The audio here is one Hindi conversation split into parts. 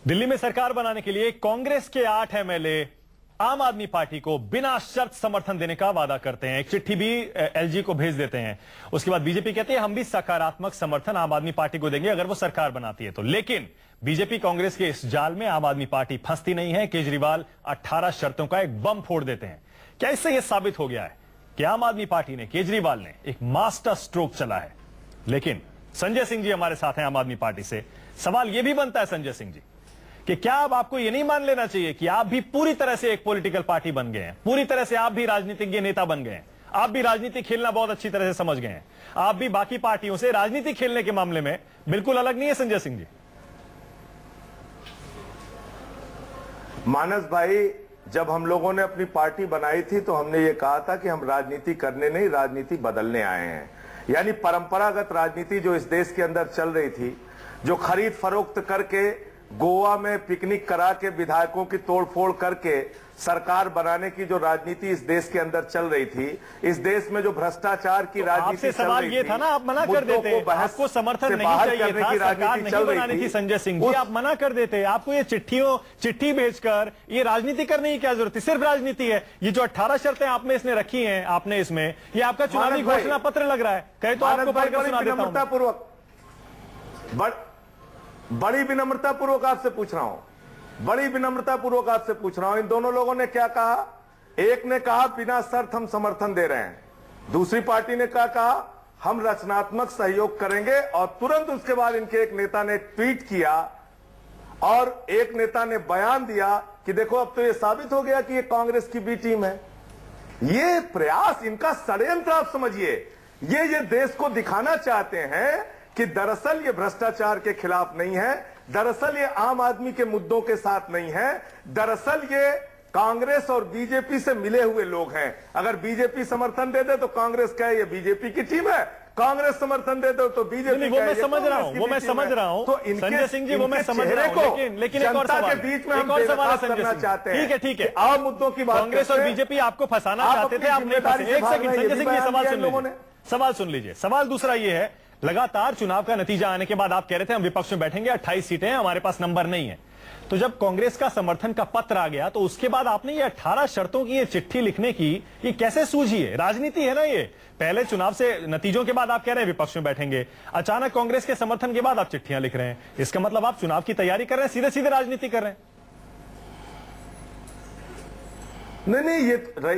दिल्ली में सरकार बनाने के लिए कांग्रेस के 8 एमएलए आम आदमी पार्टी को बिना शर्त समर्थन देने का वादा करते हैं। एक चिट्ठी भी एलजी को भेज देते हैं। उसके बाद बीजेपी कहती है हम भी सकारात्मक समर्थन आम आदमी पार्टी को देंगे अगर वो सरकार बनाती है तो। लेकिन बीजेपी कांग्रेस के इस जाल में आम आदमी पार्टी फंसती नहीं है। केजरीवाल 18 शर्तों का एक बम फोड़ देते हैं। क्या इससे यह साबित हो गया है कि आम आदमी पार्टी ने, केजरीवाल ने एक मास्टर स्ट्रोक चला है? लेकिन संजय सिंह जी हमारे साथ हैं आम आदमी पार्टी से। सवाल यह भी बनता है संजय सिंह जी कि क्या अब आपको यह नहीं मान लेना चाहिए कि आप भी पूरी तरह से एक पॉलिटिकल पार्टी बन गए हैं, पूरी तरह से आप भी राजनीतिज्ञ नेता बन गए हैं, आप भी राजनीति खेलना बहुत अच्छी तरह से समझ गए हैं, आप भी बाकी पार्टियों से राजनीति खेलने के मामले में बिल्कुल अलग नहीं है संजय सिंह जी? मानस भाई, जब हम लोगों ने अपनी पार्टी बनाई थी तो हमने ये कहा था कि हम राजनीति करने नहीं, राजनीति बदलने आए हैं। यानी परंपरागत राजनीति जो इस देश के अंदर चल रही थी, जो खरीद फरोख्त करके गोवा में पिकनिक करा के विधायकों की तोड़फोड़ करके सरकार बनाने की जो राजनीति इस देश के अंदर चल रही थी, इस देश में जो भ्रष्टाचार की राजनीति चल रही थी, ये था ना, आप मना कर देते, आपको समर्थन नहीं चाहिए था, सरकार नहीं बनाने की संजय सिंह जी, आप मना कर देते। आपको ये चिट्ठी भेजकर ये राजनीति करने की क्या जरूरत है? सिर्फ राजनीति है। ये जो 18 शर्तें आपने इसने रखी हैं, आपने इसमें, ये आपका चुनावी घोषणा पत्र लग रहा है। कहे तो आपको पढ़कर सुना देता हूं। बड़ी विनम्रता पूर्वक आपसे पूछ रहा हूं, बड़ी विनम्रता पूर्वक आपसे पूछ रहा हूं, इन दोनों लोगों ने क्या कहा? एक ने कहा बिना शर्त हम समर्थन दे रहे हैं, दूसरी पार्टी ने क्या कहा? हम रचनात्मक सहयोग करेंगे। और तुरंत उसके बाद इनके एक नेता ने ट्वीट किया और एक नेता ने बयान दिया कि देखो अब तो ये साबित हो गया कि ये कांग्रेस की बी टीम है। ये प्रयास, इनका षड्यंत्र आप समझिए। ये देश को दिखाना चाहते हैं कि दरअसल ये भ्रष्टाचार के खिलाफ नहीं है, दरअसल ये आम आदमी के मुद्दों के साथ नहीं है, दरअसल ये कांग्रेस और बीजेपी से मिले हुए लोग हैं। अगर बीजेपी समर्थन दे दे तो कांग्रेस कहे ये बीजेपी की टीम है, कांग्रेस समर्थन दे दे तो बीजेपी। वो मैं समझ रहा हूं, वो मैं समझ रहा हूं। तो संजय सिंह जी, वो मैं समझ रहा हूं, लेकिन एक और सवाल के बीच में हम करना चाहते हैं। ठीक है, आम मुद्दों की बात। कांग्रेस और बीजेपी आपको फंसाना चाहते थे, आपने। एक सेकंड संजय सिंह जी, सवाल सुन लीजिए। सवाल दूसरा ये है, लगातार चुनाव का नतीजा आने के बाद आप कह रहे थे हम विपक्ष में बैठेंगे, 28 सीटें हैं, हमारे पास नंबर नहीं है। तो जब कांग्रेस का समर्थन का पत्र आ गया तो उसके बाद आपने ये 18 शर्तों की ये चिट्ठी लिखने की ये कैसे सूझी है? राजनीति है ना ये। पहले चुनाव से नतीजों के बाद आप कह रहे हैं विपक्ष में बैठेंगे, अचानक कांग्रेस के समर्थन के बाद आप चिट्ठियां लिख रहे हैं। इसका मतलब आप चुनाव की तैयारी कर रहे हैं, सीधे सीधे राजनीति कर रहे हैं। नहीं,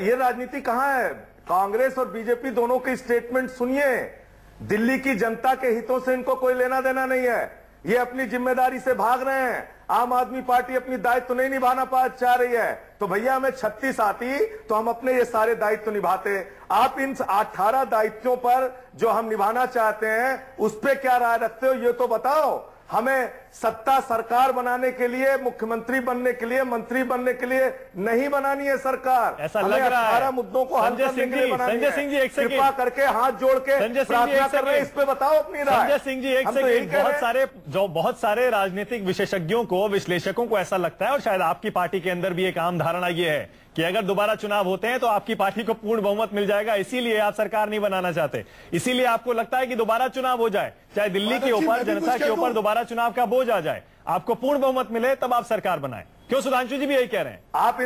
ये राजनीति कहां है? कांग्रेस और बीजेपी दोनों के स्टेटमेंट सुनिए। दिल्ली की जनता के हितों से इनको कोई लेना देना नहीं है। ये अपनी जिम्मेदारी से भाग रहे हैं। आम आदमी पार्टी अपनी दायित्व नहीं निभाना चाह रही है तो भैया हमें 36 आती तो हम अपने ये सारे दायित्व निभाते। आप इन 18 दायित्वों पर जो हम निभाना चाहते हैं उस पर क्या राय रखते हो ये तो बताओ। हमें सत्ता सरकार बनाने के लिए, मुख्यमंत्री बनने के लिए, मंत्री बनने के लिए नहीं बनानी है सरकार। ऐसा लग रहा है मुद्दों को हल करने के लिए बनानी है। संजय सिंह जी, एक सेकंड, कृपा करके हाथ जोड़ के प्रार्थना कर रहे हैं, इस पे बताओ अपनी राय। संजय सिंह जी, एक सेकंड। बहुत सारे राजनीतिक विशेषज्ञों को, विश्लेषकों को ऐसा लगता है, और शायद आपकी पार्टी के अंदर भी एक आम धारणा यह है कि अगर दोबारा चुनाव होते हैं तो आपकी पार्टी को पूर्ण बहुमत मिल जाएगा, इसीलिए आप सरकार नहीं बनाना चाहते। इसीलिए आपको लगता है कि दोबारा चुनाव हो जाए, चाहे दिल्ली के ऊपर, जनता के ऊपर दोबारा चुनाव का बोझ आ जाए, आपको पूर्ण बहुमत मिले तब आप सरकार बनाएं। क्यों सुधांशु जी भी यही कह रहे हैं? आप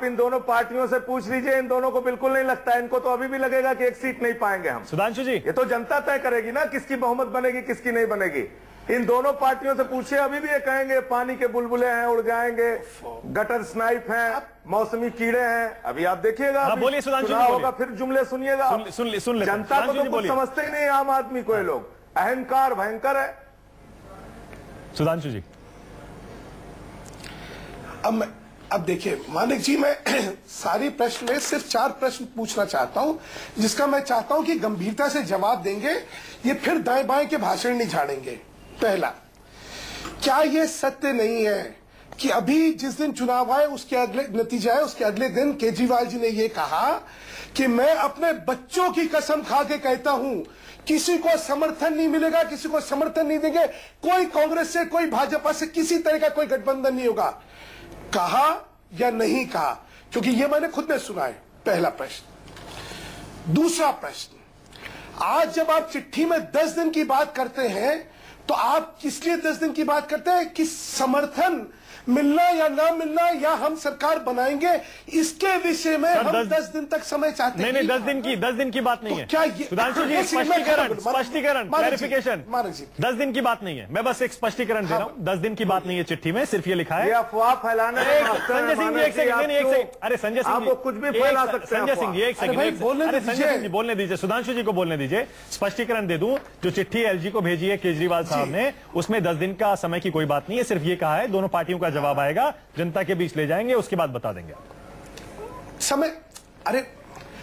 इन दोनों पार्टियों से पूछ लीजिए, इन दोनों को बिल्कुल नहीं लगता है। इनको तो अभी भी लगेगा कि एक सीट नहीं पाएंगे हम। सुधांशु जी, ये तो जनता तय करेगी ना किसकी बहुमत बनेगी, किसकी नहीं बनेगी। इन दोनों पार्टियों से पूछिए, अभी भी ये कहेंगे पानी के बुलबुले हैं, उड़ जाएंगे, गटर स्नाइप हैं, मौसमी कीड़े हैं। अभी आप देखिएगा, बोलिए सुधांशु जी, होगा फिर जुमले सुनिएगा। सुन ले। जनता को तो कुछ समझते ही नहीं आम आदमी को। ये लोग अहंकार भयंकर है। सुधांशु जी, अब देखिए मानिक जी, मैं सारी प्रश्न में सिर्फ 4 प्रश्न पूछना चाहता हूं, जिसका मैं चाहता हूं कि गंभीरता से जवाब देंगे, ये फिर दाएं बाएं के भाषण नहीं झाड़ेंगे। पहला, क्या ये सत्य नहीं है कि अभी जिस दिन चुनाव आए उसके अगले नतीजा है, उसके अगले दिन केजरीवाल जी ने ये कहा कि मैं अपने बच्चों की कसम खा के कहता हूं किसी को समर्थन नहीं मिलेगा, किसी को समर्थन नहीं देंगे, कोई कांग्रेस से, कोई भाजपा से किसी तरह का कोई गठबंधन नहीं होगा। कहा या नहीं कहा? क्योंकि ये मैंने खुद ने सुना है। पहला प्रश्न। दूसरा प्रश्न, आज जब आप चिट्ठी में 10 दिन की बात करते हैं तो आप इसलिए 10 दिन की बात करते हैं कि समर्थन मिलना या ना मिलना या हम सरकार बनाएंगे, इसके विषय में हम 10 दिन तक समय चाहते हैं। नहीं 10 दिन की बात नहीं है। क्या ये सुधांशु जी स्पष्टीकरण क्लैरिफिकेशन, 10 दिन की बात नहीं है। मैं बस एक स्पष्टीकरण दे रहा हूं, 10 दिन की बात नहीं है चिट्ठी में, सिर्फ ये लिखा है ये अफवाह फैलाने। संजय सिंह जी एक सेकंड, अरे संजय सिंह जी कुछ भी फैला सकते हैं। संजय सिंह जी एक सेकंड, अरे संजय सिंह जी बोलने दीजिए, सुधांशु जी को बोलने दीजिए। स्पष्टीकरण दे दूं, जो चिट्ठी एलजी को भेजी है केजरीवाल साहब ने, उसमें 10 दिन का समय की कोई बात नहीं है, सिर्फ ये कहा है दोनों पार्टियों का जवाब आएगा, जनता के बीच ले जाएंगे, उसके बाद बता देंगे। समय, अरे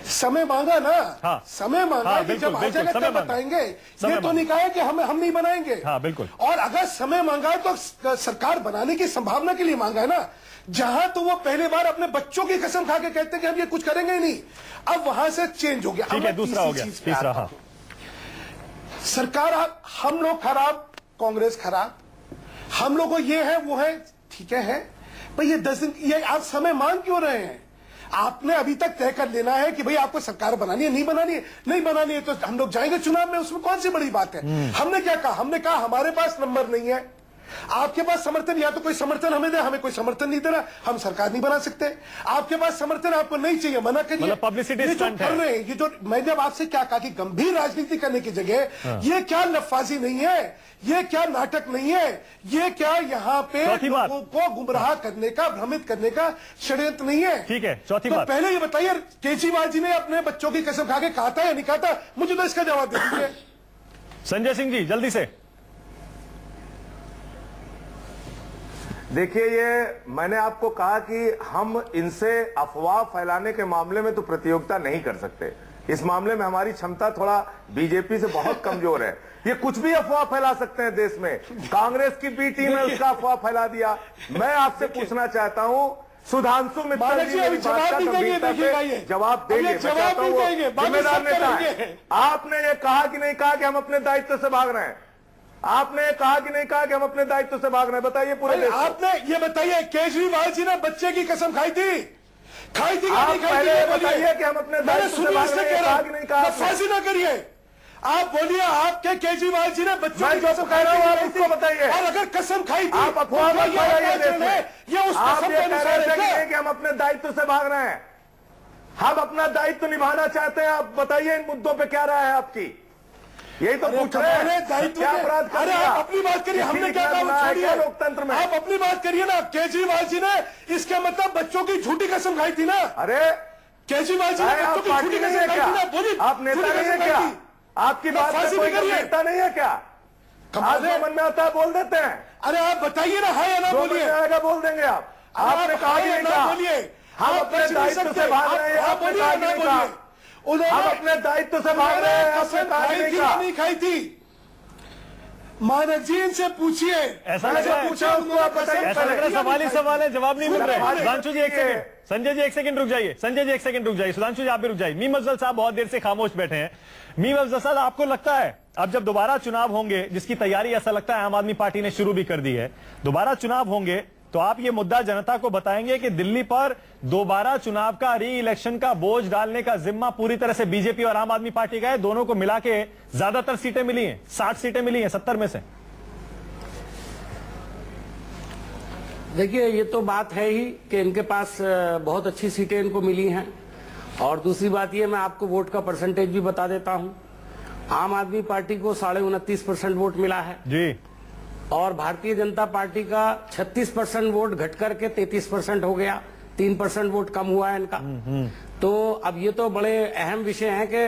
समय मांगा ना। हाँ, समय मांगा। हाँ, कि जब आ जाएगा तब बताएंगे। ये तो नहीं कहा है कि हम नहीं बनाएंगे। हाँ, बिल्कुल। और अगर समय मांगा है तो सरकार बनाने की संभावना के लिए मांगा है ना। जहां तो वो पहले बार अपने बच्चों की कसम खा के कहते कि हम ये कुछ करेंगे ही नहीं, अब वहां से चेंज हो गया। ठीक है, दूसरा हो गया, तीसरा। हाँ, सरकार, हम लोग खराब, कांग्रेस खराब, हम लोग को ये है वो है, ठीक है भाई। ये 10 दिन ये आप समय मांग क्यों रहे हैं? आपने अभी तक तय कर लेना है कि भाई आपको सरकार बनानी है, नहीं बनानी है, नहीं बनानी है तो हम लोग जाएंगे चुनाव में, उसमें कौन सी बड़ी बात है। हमने क्या कहा? हमने कहा हमारे पास नंबर नहीं है, आपके पास समर्थन, या तो कोई समर्थन हमें दे, हमें कोई समर्थन नहीं दे रहा, हम सरकार नहीं बना सकते। आपके पास समर्थन आपको नहीं चाहिए, मना करिए। मतलब पब्लिसिटी स्टंट है। ये जो मैंने आपसे क्या कहा कि गंभीर राजनीति करने की जगह ये क्या लफाजी नहीं है, ये क्या नाटक नहीं है, ये क्या यहाँ पे लोगों को गुमराह करने का, भ्रमित करने का षड्यंत्र नहीं है। ठीक है, चौथी तो बात, पहले ये बताइए केजरीवाल जी ने अपने बच्चों की कसम खा के कहा था या नहीं कहा था? मुझे तो इसका जवाब दे दीजिए। संजय सिंह जी जल्दी से। देखिए, ये मैंने आपको कहा कि हम इनसे अफवाह फैलाने के मामले में तो प्रतियोगिता नहीं कर सकते। इस मामले में हमारी क्षमता थोड़ा बीजेपी से बहुत कमजोर है। ये कुछ भी अफवाह फैला सकते हैं देश में। कांग्रेस की बी टीम ने उसका अफवाह फैला दिया। मैं आपसे पूछना चाहता हूं, सुधांशु मित्तल जी मेरी बात का गंभीरता से जवाब देंगे। मैं चाहता हूं जिम्मेदार नेता है। आपने ये कहा कि नहीं कहा कि हम अपने दायित्व से भाग रहे हैं? आपने ये कहा कि नहीं कहा कि हम अपने दायित्व से भाग रहे हैं? बताइए पूरे देश को। आपने ये बताइए, केजरीवाल जी ने बच्चे की कसम खाई थी? आप पहले बताइए कि हम अपने दायित्व से भाग रहे हैं, कहा कि नहीं कहा? फांसी ना करिए, आप बोलिए आपके केजरीवाल जी ने बच्चों की कसम खाई थी, आप उसको बताइए। और अगर कसम खाई थी, आप अफवाह मत फैलाइए देश में। ये उस आप कसम ये के कह अनुसार रहे है थे कि हम अपने दायित्व से भाग रहे हैं। हम अपना दायित्व निभाना चाहते हैं। आप बताइए इन मुद्दों पे क्या राय है आपकी? यही तो पूछ रहे हैं। क्या अपराध कर अरे दिया? आप अपनी बात करिए, हमने क्या कहा छोड़िए लोकतंत्र में। आप अपनी बात करिए ना। केजरीवाल जी ने इसके मतलब बच्चों की झूठी कसम खाई थी ना? अरे केजरीवाल जी ने बच्चों की झूठी कसम खाई थी ना? बोलिए, आप नेता नहीं है क्या? आपकी बात में कोई गंभीरता नहीं है क्या? आज जो मन में आता है बोल देते हैं। अरे आप बताइए ना, है या ना बोलिए। आएगा बोल देंगे आप। आपने कहा कि नहीं कहा? बोलिए, हम अपने दायित्व से भाग रहे हैं। आपने कहा कि नहीं कहा? हम अपने दायित्व से भाग रहे हैं। आपने कहा कि नहीं खाई थी? मानक जी इनसे पूछिए। ऐसा लग रहा है, पूछा उसको आप बताइए। ऐसा लग रहा है सवाल ही सवाल है, जवाब नहीं मिल रहा है। सुधांशु जी एक सेकंड, संजय जी एक सेकंड रुक जाइए। संजय जी एक सेकंड रुक जाइए। सुधांशु जी आप भी रुक जाइए। मीम अफजल साहब बहुत देर से खामोश बैठे हैं। मीम अफजल साहब, आपको लगता है अब जब दोबारा चुनाव होंगे, जिसकी तैयारी ऐसा लगता है आम आदमी पार्टी ने शुरू भी कर दी है, दोबारा चुनाव होंगे तो आप ये मुद्दा जनता को बताएंगे कि दिल्ली पर दोबारा चुनाव का, री इलेक्शन का बोझ डालने का जिम्मा पूरी तरह से बीजेपी और आम आदमी पार्टी का है? दोनों को मिला के ज्यादातर सीटें मिली हैं, 60 सीटें मिली हैं 70 में से। देखिए, ये तो बात है ही कि इनके पास बहुत अच्छी सीटें इनको मिली हैं। और दूसरी बात ये, मैं आपको वोट का परसेंटेज भी बता देता हूं। आम आदमी पार्टी को 29.5% वोट मिला है जी, और भारतीय जनता पार्टी का 36% वोट घट करके 33% हो गया। 3% वोट कम हुआ है इनका। तो अब ये तो बड़े अहम विषय है कि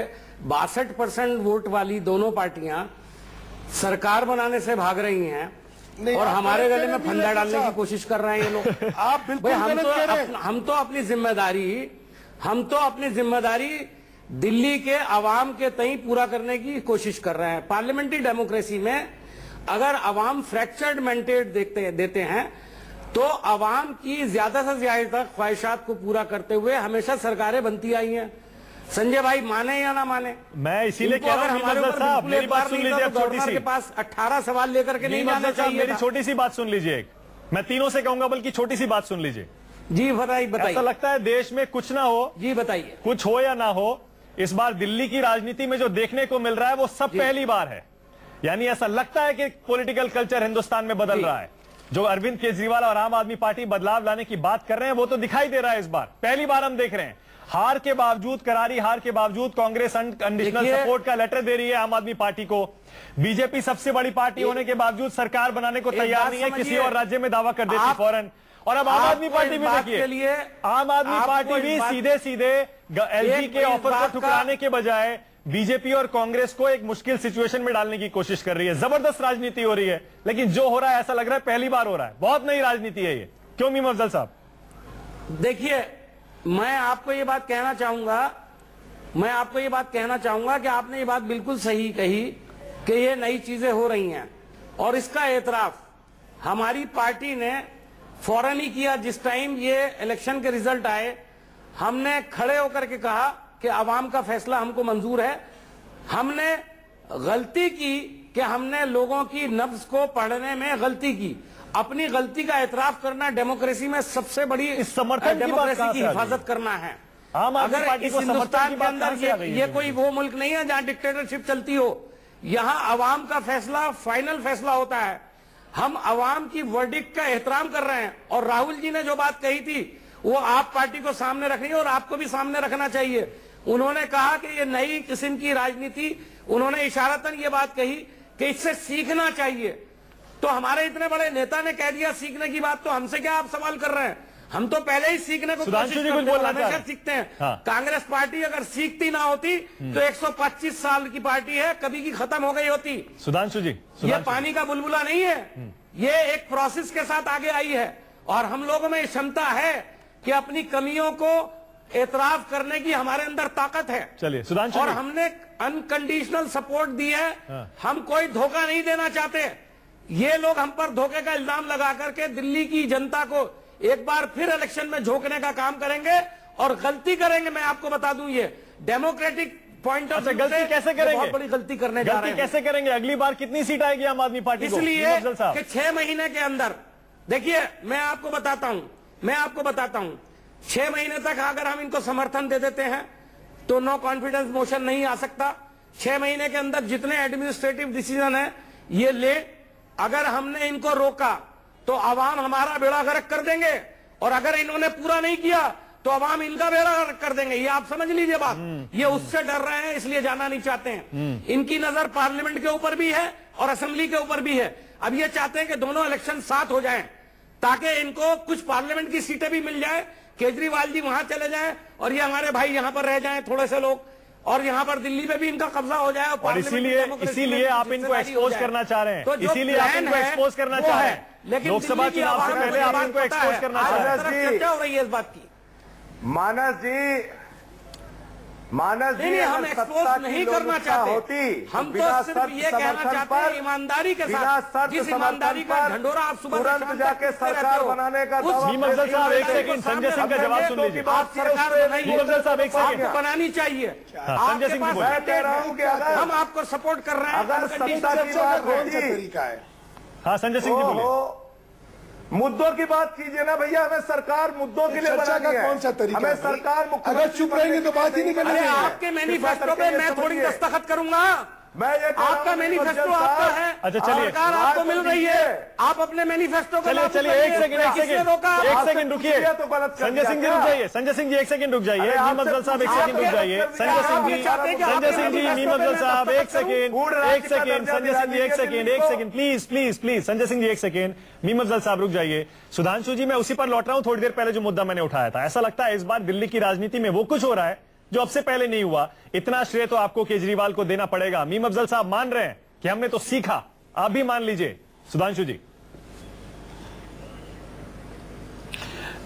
62% वोट वाली दोनों पार्टियां सरकार बनाने से भाग रही हैं और हमारे गले में फंदा डालने की कोशिश कर रहे हैं ये लोग। आप बिल्कुल हम तो अपनी जिम्मेदारी दिल्ली के आवाम के तई पूरा करने की कोशिश कर रहे हैं। पार्लियामेंट्री डेमोक्रेसी में अगर अवाम फ्रैक्चर्ड मैंडेट देते हैं तो अवाम की ज्यादा से ज्यादा ख्वाहिशात को पूरा करते हुए हमेशा सरकारें बनती आई हैं। संजय भाई माने या ना माने, मैं इसीलिए कह रहा हूं हमारे ऊपर मेरी बात सुन लीजिए। गवर्नर के पास 18 सवाल लेकर के नहीं जाना चाहिए। मेरी छोटी सी बात सुन लीजिए। मैं तीनों से कहूंगा, बल्कि छोटी सी बात सुन लीजिए। जी बताइए। ऐसा लगता है देश में कुछ ना हो, जी बताइए, कुछ हो या ना हो, इस बार दिल्ली की राजनीति में जो देखने को मिल रहा है वो सब पहली बार है। यानी ऐसा लगता है कि पॉलिटिकल कल्चर हिंदुस्तान में बदल रहा है। जो अरविंद केजरीवाल और आम आदमी पार्टी बदलाव लाने की बात कर रहे हैं वो तो दिखाई दे रहा है। इस बार पहली बार हम देख रहे हैं, हार के बावजूद, करारी हार के बावजूद कांग्रेस अनकंडीशनल सपोर्ट का लेटर दे रही है आम आदमी पार्टी को। बीजेपी सबसे बड़ी पार्टी होने के बावजूद सरकार बनाने को तैयार नहीं है, किसी और राज्य में दावा कर देती फौरन। और अब आम आदमी पार्टी भी देखिए, आम आदमी पार्टी भी सीधे सीधे एलजी के ऑफर को ठुकराने के बजाय बीजेपी और कांग्रेस को एक मुश्किल सिचुएशन में डालने की कोशिश कर रही है। जबरदस्त राजनीति हो रही है, लेकिन जो हो रहा है ऐसा लग रहा है पहली बार हो रहा है। बहुत नई राजनीति है ये, क्यों मीम अफजल साहब? देखिए, मैं आपको ये बात कहना चाहूंगा कि आपने ये बात बिल्कुल सही कही कि ये नई चीजें हो रही हैं, और इसका एतराफ हमारी पार्टी ने फौरन ही किया। जिस टाइम ये इलेक्शन के रिजल्ट आए, हमने खड़े होकर के कहा कि आवाम का फैसला हमको मंजूर है। हमने गलती की कि हमने लोगों की नब्ज को पढ़ने में गलती की। अपनी गलती का एतराफ करना डेमोक्रेसी में सबसे बड़ी इस समर्थन डेमोक्रेसी की हिफाजत करना है। अगर इस हिंदुस्तान के अंदर ये कोई वो मुल्क नहीं है जहां डिक्टेटरशिप चलती हो। यहां अवाम का फैसला फाइनल फैसला होता है। हम अवाम की वर्डिक्ट का एहतराम कर रहे हैं, और राहुल जी ने जो बात कही थी वो आप पार्टी को सामने रखनी है और आपको भी सामने रखना चाहिए। उन्होंने कहा कि ये नई किस्म की राजनीति, उन्होंने इशारतन ये बात कही कि इससे सीखना चाहिए। तो हमारे इतने बड़े नेता ने कह दिया सीखने की बात, तो हमसे क्या आप सवाल कर रहे हैं? हम तो पहले ही सीखने को कोशिश करते हैं, हमेशा सीखते हैं। हाँ। कांग्रेस पार्टी अगर सीखती ना होती तो 125 साल की पार्टी है, कभी की खत्म हो गई होती। सुधांशु जी, ये पानी का बुलबुला नहीं है, ये एक प्रोसेस के साथ आगे आई है, और हम लोगों में क्षमता है कि अपनी कमियों को एतराफ करने की हमारे अंदर ताकत है। चलिए सुधांशु, और हमने अनकंडीशनल सपोर्ट दी है। हाँ। हम कोई धोखा नहीं देना चाहते। ये लोग हम पर धोखे का इल्जाम लगा करके दिल्ली की जनता को एक बार फिर इलेक्शन में झोंकने का काम करेंगे और गलती करेंगे। मैं आपको बता दूं, ये डेमोक्रेटिक पॉइंट ऑफ व्यू गलती कैसे करेंगे? बहुत बड़ी गलती करने जा रहे हैं। कैसे करेंगे? अगली बार कितनी सीट आएगी आम आदमी पार्टी को? इसलिए कि 6 महीने के अंदर, देखिए मैं आपको बताता हूं 6 महीने तक अगर हम इनको समर्थन दे देते हैं तो नो कॉन्फिडेंस मोशन नहीं आ सकता। 6 महीने के अंदर जितने एडमिनिस्ट्रेटिव डिसीजन है ये ले, अगर हमने इनको रोका तो अवाम हमारा बेड़ा गर्क कर देंगे, और अगर इन्होंने पूरा नहीं किया तो अवाम इनका बेड़ा गर्क कर देंगे। ये आप समझ लीजिए बात। ये उससे डर रहे हैं, इसलिए जाना नहीं चाहते हैं। इनकी नजर पार्लियामेंट के ऊपर भी है और असेंबली के ऊपर भी है। अब ये चाहते हैं कि दोनों इलेक्शन साथ हो जाएं, ताकि इनको कुछ पार्लियामेंट की सीटें भी मिल जाए, केजरीवाल जी वहां चले जाएं और ये हमारे भाई यहां पर रह जाएं थोड़े से लोग, और यहां पर दिल्ली में भी इनका कब्जा हो जाए। और इसीलिए आप इनको एक्सपोज करना चाह रहे हैं। तो इसीलिए आप इनको एक्सपोज करना चाह रहे हैं। लेकिन लोकसभा चुनाव से पहले आप इनको एक्सपोज करना चाह रहे हैं। चर्चा हो रही है इस बात की। मानस जी, हम एक्सपोज नहीं करना चाहते। हम तो सिर्फ ये कहना चाहते हैं ईमानदारी के साथ, जिस ईमानदारी का ढंढोरा आप सुबह तुरंत जाके सरकार बनाने का मीम अफजल साहब एक सेकंड, संजय सिंह का जवाब सुन लीजिए। आप सरकार मीम अफजल साहब एक सेकंड, आपको बनानी चाहिए। संजय सिंह जी मैं कह रहा हूं कि अगर हम आपको सपोर्ट कर रहे हैं। अगर सत्ता की बात कौन सा होती, तरीका है? हाँ संजय सिंह जी बोलिए। मुद्दों की बात कीजिए ना भैया। हमें सरकार मुद्दों के लिए चर्चा बनानी का है। कौन सा तरीका हमें है? सरकार अगर चुप रहेंगे तो बात ही नहीं करनी अरे है। आपके मैनिफेस्टो पे मैं थोड़ी दस्तखत करूंगा। मैं ये कह रहा हूं आपका कि मैनिफेस्टो अफजल आपका साहब, है। अच्छा, चलिए। सरकार आपको मिल रही है, आप अपने मैनिफेस्टो को लागू चलिए करिए। एक सेकंड किसने रोका? एक सेकंड रुकिए। तो गलत कर संजय सिंह जी दिया रुक जाइए। संजय सिंह जी एक सेकंड रुक जाइए। मीम अफजल साहब एक सेकंड रुक जाइए। संजय सिंह जी, मीम अफजल साहब एक सेकंड, संजय सिंह जी एक सेकंड, प्लीज संजय सिंह जी एक सेकंड, मीम अफजल साहब रुक जाइए। सुधांशु जी, मैं उसी पर लौट रहा हूं। थोड़ी देर पहले जो मुद्दा मैंने उठाया था, ऐसा लगता है इस बार दिल्ली की राजनीति में वो कुछ हो रहा है जो अब से पहले नहीं हुआ। इतना श्रेय तो आपको केजरीवाल को देना पड़ेगा। मीम अफजल साहब मान रहे हैं कि हमने तो सीखा, आप भी मान लीजिए। सुधांशु जी।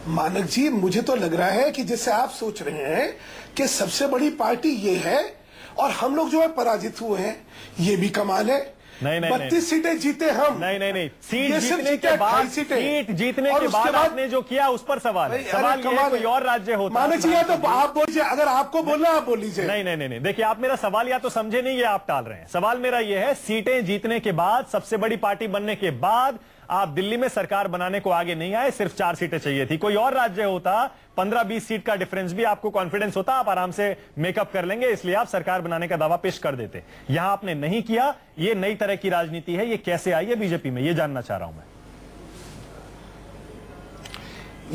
मानक जी, मुझे तो लग रहा है कि जैसे आप सोच रहे हैं कि सबसे बड़ी पार्टी ये है और हम लोग जो है पराजित हुए हैं, ये भी कमाल है। नहीं 32 सीटें जीते हम। नहीं सीट जीतने के बाद, सीट जीतने के बाद आपने जो किया उस पर सवाल है। सवाल ये है कोई और राज्य होता। मानक जी, या तो आप बोलिए, अगर आपको बोलना आप बोल लीजिए। नहीं देखिए, आप मेरा सवाल या तो समझे नहीं या आप टाल रहे हैं। सवाल मेरा ये है, सीटें जीतने के बाद, सबसे बड़ी पार्टी बनने के बाद आप दिल्ली में सरकार बनाने को आगे नहीं आए। सिर्फ 4 सीटें चाहिए थी। कोई और राज्य होता 15-20 सीट का डिफरेंस भी आपको कॉन्फिडेंस होता, आप आराम से मेकअप कर लेंगे, इसलिए आप सरकार बनाने का दावा पेश कर देते। यहां आपने नहीं किया, ये नई तरह की राजनीति है, ये कैसे आई है बीजेपी में, ये जानना चाह रहा हूं मैं।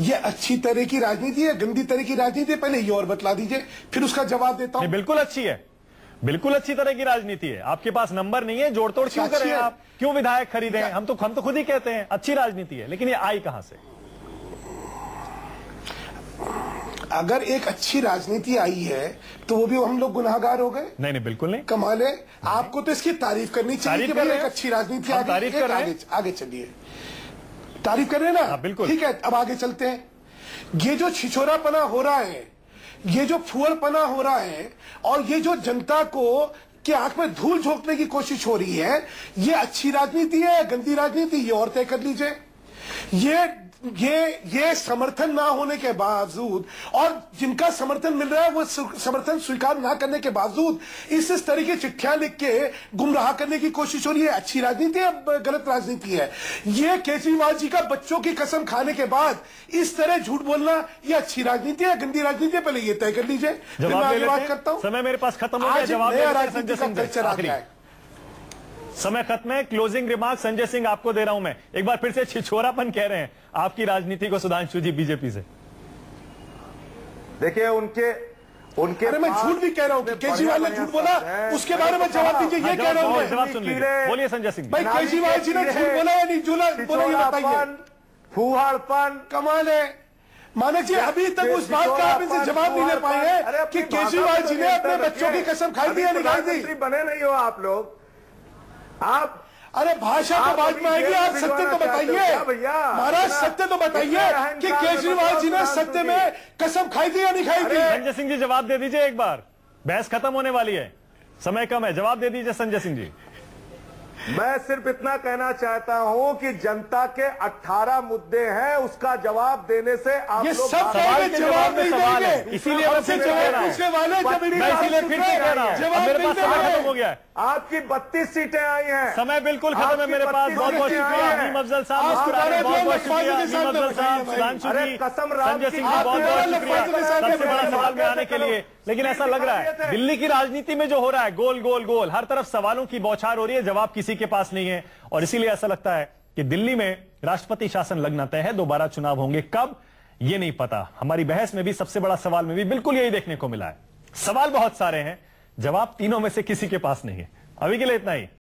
ये अच्छी तरह की राजनीति है, गंदी तरह की राजनीति है, पहले ये और बतला दीजिए, फिर उसका जवाब देता हूं। बिल्कुल अच्छी है, बिल्कुल अच्छी तरह की राजनीति है। आपके पास नंबर नहीं है, जोड़ तोड़ क्यों करें आप, क्यों विधायक खरीदें? हम तो खुद ही कहते हैं अच्छी राजनीति है, लेकिन ये आई कहां से? अगर एक अच्छी राजनीति आई है तो वो भी हम लोग गुनाहगार हो गए? नहीं, बिल्कुल नहीं। कमाल है, आपको तो इसकी तारीफ करनी चाहिए कि भाई एक अच्छी राजनीति आ गई। आगे चलिए, तारीफ कर रहे हैं ना, बिल्कुल ठीक है। अब आगे चलते हैं। ये जो छिछोरापना हो रहा है, ये जो फुअरपना हो रहा है, और ये जो जनता को की आंख में धूल झोंकने की कोशिश हो रही है, ये अच्छी राजनीति है, गंदी राजनीति, ये और तय कर लीजिए। ये समर्थन ना होने के बावजूद, और जिनका समर्थन मिल रहा है वो समर्थन स्वीकार ना करने के बावजूद इस तरह की चिट्ठियां लिख के गुमराह करने की कोशिश हो रही है। अच्छी राजनीति है, गलत राजनीति है? ये केजरीवाल जी का बच्चों की कसम खाने के बाद इस तरह झूठ बोलना, ये अच्छी राजनीति है, गंदी राजनीति है? पहले ये तय कर लीजिए, फिर मैं आगे बात करता हूं। समय मेरे पास खत्म हो गया, जवाब नया राजनीति का कल्चर आ गया है। समय खत्म है। क्लोजिंग रिमार्क संजय सिंह आपको दे रहा हूं मैं। एक बार फिर से छिछोरापन कह रहे हैं आपकी राजनीति को सुधांशु जी बीजेपी से। देखिए उनके अरे मैं झूठ भी कह रहा हूं कि केजरीवाल ने झूठ बोला, उसके बारे में जवाब दीजिए। ये कह रहा हूं, जवाब सुन लीजिए, बोलिए संजय सिंह भाई केजरीवाल जी ने झूठ बोला या नहीं बोला, ये बताइए। फूहड़पन, कमाल है मानिक जी, अभी तक उस बात का आप इनसे जवाब नहीं दे पाए हैं कि केजरीवाल जी ने अपने बच्चों की कसम खाई थी या नहीं खाई थी? बने नहीं हो आप लोग, आप अरे भाषा तो बाद में आएगी, आप सत्य तो बताइए महाराज, सत्य तो बताइए कि केजरीवाल जी ने सत्य में कसम खाई थी या नहीं खाई थी? संजय सिंह जी जवाब दे दीजिए, एक बार बहस खत्म होने वाली है, समय कम है, जवाब दे दीजिए संजय सिंह जी। मैं सिर्फ इतना कहना चाहता हूं कि जनता के 18 मुद्दे हैं, उसका जवाब देने से आप ये लोग सब सवाल के जवाब नहीं सवाल है, देंगे, इसीलिए मैं फिर से कह रहा हूं, पूछने वाले मैं इसीलिए फिर से कह रहा हूं, अब मेरे पास समय खत्म हो गया है। आपकी 32 सीटें आई हैं, समय बिल्कुल खत्म है मेरे पास। बहुत बहुत शुक्रिया अमीम अफजल साहब, मुस्कुराने, बहुत बहुत शुक्रिया अमीम अफजल साहब, सुधांशु जी, संजय सिंह जी, बहुत बहुत शुक्रिया सबसे बड़ा सवाल में आने के लिए। लेकिन ऐसा लग रहा है दिल्ली की राजनीति में जो हो रहा है, गोल गोल गोल, हर तरफ सवालों की बौछार हो रही है, जवाब किसी के पास नहीं है, और इसीलिए ऐसा लगता है कि दिल्ली में राष्ट्रपति शासन लगना तय है। दोबारा चुनाव होंगे कब, ये नहीं पता। हमारी बहस में भी, सबसे बड़ा सवाल में भी बिल्कुल यही देखने को मिला है। सवाल बहुत सारे हैं, जवाब तीनों में से किसी के पास नहीं है। अभी के लिए इतना ही।